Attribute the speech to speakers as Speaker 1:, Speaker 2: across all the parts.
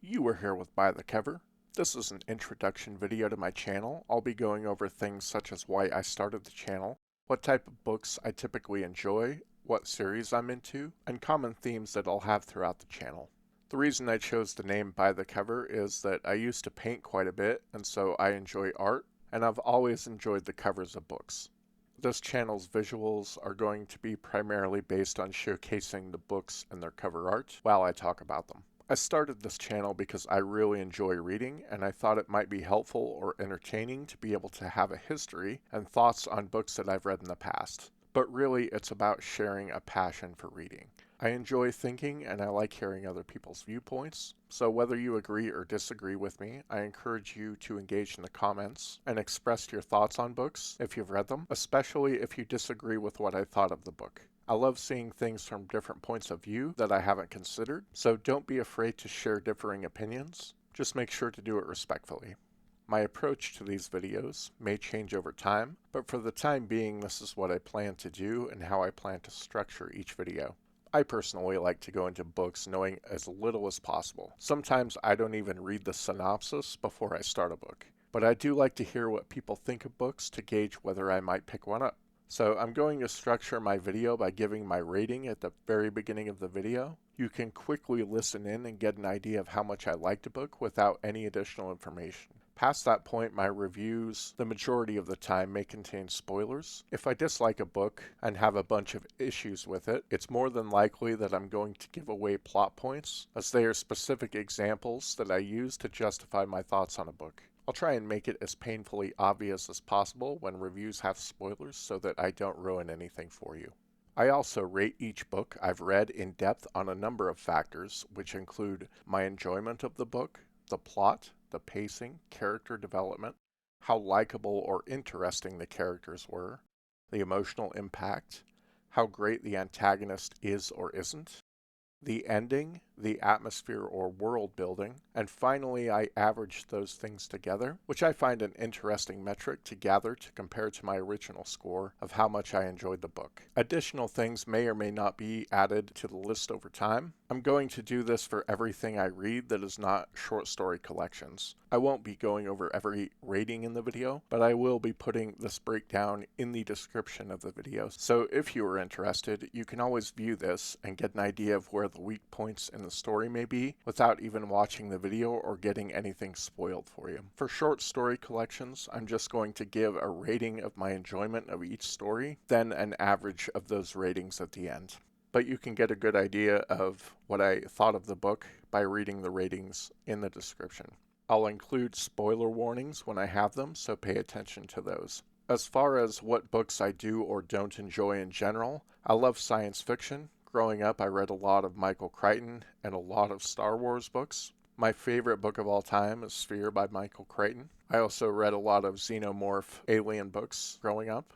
Speaker 1: You were here with By the Cover. This is an introduction video to my channel. I'll be going over things such as why I started the channel, what type of books I typically enjoy, what series I'm into, and common themes that I'll have throughout the channel. The reason I chose the name By the Cover is that I used to paint quite a bit, and so I enjoy art, and I've always enjoyed the covers of books. This channel's visuals are going to be primarily based on showcasing the books and their cover art while I talk about them. I started this channel because I really enjoy reading, and I thought it might be helpful or entertaining to be able to have a history and thoughts on books that I've read in the past. But really, it's about sharing a passion for reading. I enjoy thinking and I like hearing other people's viewpoints, so whether you agree or disagree with me, I encourage you to engage in the comments and express your thoughts on books if you've read them, especially if you disagree with what I thought of the book. I love seeing things from different points of view that I haven't considered, so don't be afraid to share differing opinions. Just make sure to do it respectfully. My approach to these videos may change over time, but for the time being, this is what I plan to do and how I plan to structure each video. I personally like to go into books knowing as little as possible. Sometimes I don't even read the synopsis before I start a book, but I do like to hear what people think of books to gauge whether I might pick one up. So I'm going to structure my video by giving my rating at the very beginning of the video. You can quickly listen in and get an idea of how much I liked a book without any additional information. Past that point, my reviews, the majority of the time, may contain spoilers. If I dislike a book and have a bunch of issues with it, it's more than likely that I'm going to give away plot points, as they are specific examples that I use to justify my thoughts on a book. I'll try and make it as painfully obvious as possible when reviews have spoilers so that I don't ruin anything for you. I also rate each book I've read in depth on a number of factors, which include my enjoyment of the book, the plot, the pacing, character development, how likable or interesting the characters were, the emotional impact, how great the antagonist is or isn't, the ending, the atmosphere or world building, and finally I averaged those things together, which I find an interesting metric to gather to compare to my original score of how much I enjoyed the book. Additional things may or may not be added to the list over time. I'm going to do this for everything I read that is not short story collections. I won't be going over every rating in the video, but I will be putting this breakdown in the description of the video. So if you are interested, you can always view this and get an idea of where the weak points in the story may be without even watching the video or getting anything spoiled for you. For short story collections, I'm just going to give a rating of my enjoyment of each story, then an average of those ratings at the end. But you can get a good idea of what I thought of the book by reading the ratings in the description. I'll include spoiler warnings when I have them, so pay attention to those. As far as what books I do or don't enjoy in general, I love science fiction. Growing up, I read a lot of Michael Crichton and a lot of Star Wars books. My favorite book of all time is Sphere by Michael Crichton. I also read a lot of xenomorph alien books growing up.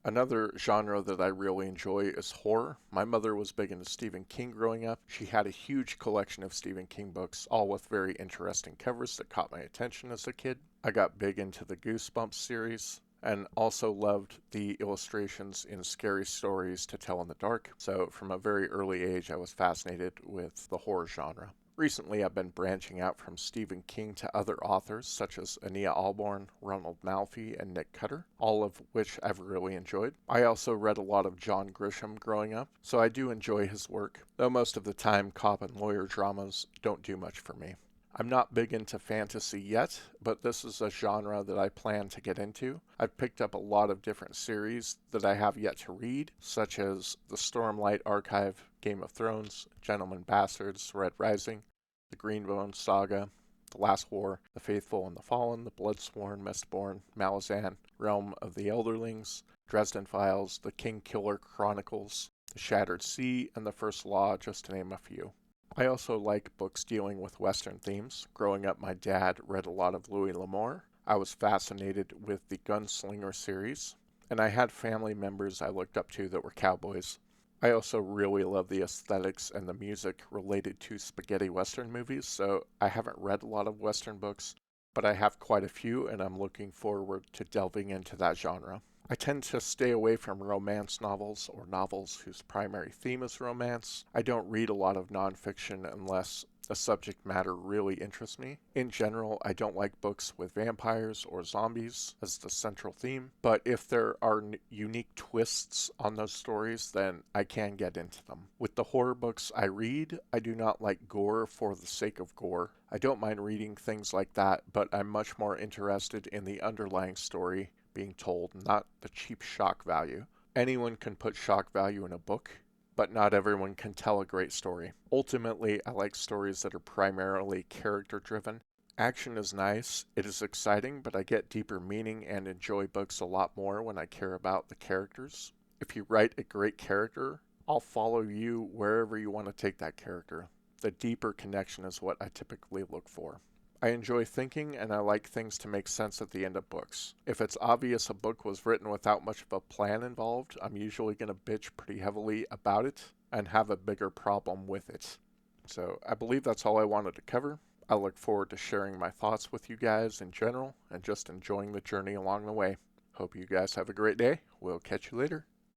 Speaker 1: Another genre that I really enjoy is horror. My mother was big into Stephen King growing up. She had a huge collection of Stephen King books, all with very interesting covers that caught my attention as a kid. I got big into the Goosebumps series and also loved the illustrations in Scary Stories to Tell in the Dark. So from a very early age, I was fascinated with the horror genre. Recently, I've been branching out from Stephen King to other authors such as Ania Alborn, Ronald Malfi, and Nick Cutter, all of which I've really enjoyed. I also read a lot of John Grisham growing up, so I do enjoy his work, though most of the time cop and lawyer dramas don't do much for me. I'm not big into fantasy yet, but this is a genre that I plan to get into. I've picked up a lot of different series that I have yet to read, such as the Stormlight Archive, Game of Thrones, Gentlemen Bastards, Red Rising, the Greenbone Saga, The Last War, The Faithful and the Fallen, The Bloodsworn, Mistborn, Malazan, Realm of the Elderlings, Dresden Files, The King Killer Chronicles, The Shattered Sea, and The First Law, just to name a few. I also like books dealing with Western themes. Growing up, my dad read a lot of Louis L'Amour. I was fascinated with the Gunslinger series, and I had family members I looked up to that were cowboys. I also really love the aesthetics and the music related to spaghetti Western movies, so I haven't read a lot of Western books, but I have quite a few, and I'm looking forward to delving into that genre. I tend to stay away from romance novels or novels whose primary theme is romance. I don't read a lot of nonfiction unless the subject matter really interests me. In general, I don't like books with vampires or zombies as the central theme, but if there are unique twists on those stories, then I can get into them. With the horror books I read, I do not like gore for the sake of gore. I don't mind reading things like that, but I'm much more interested in the underlying story being told, not the cheap shock value. Anyone can put shock value in a book, but not everyone can tell a great story. Ultimately, I like stories that are primarily character driven. Action is nice, it is exciting, but I get deeper meaning and enjoy books a lot more when I care about the characters. If you write a great character, I'll follow you wherever you want to take that character. The deeper connection is what I typically look for. I enjoy thinking and I like things to make sense at the end of books. If it's obvious a book was written without much of a plan involved, I'm usually going to bitch pretty heavily about it and have a bigger problem with it. So I believe that's all I wanted to cover. I look forward to sharing my thoughts with you guys in general and just enjoying the journey along the way. Hope you guys have a great day. We'll catch you later.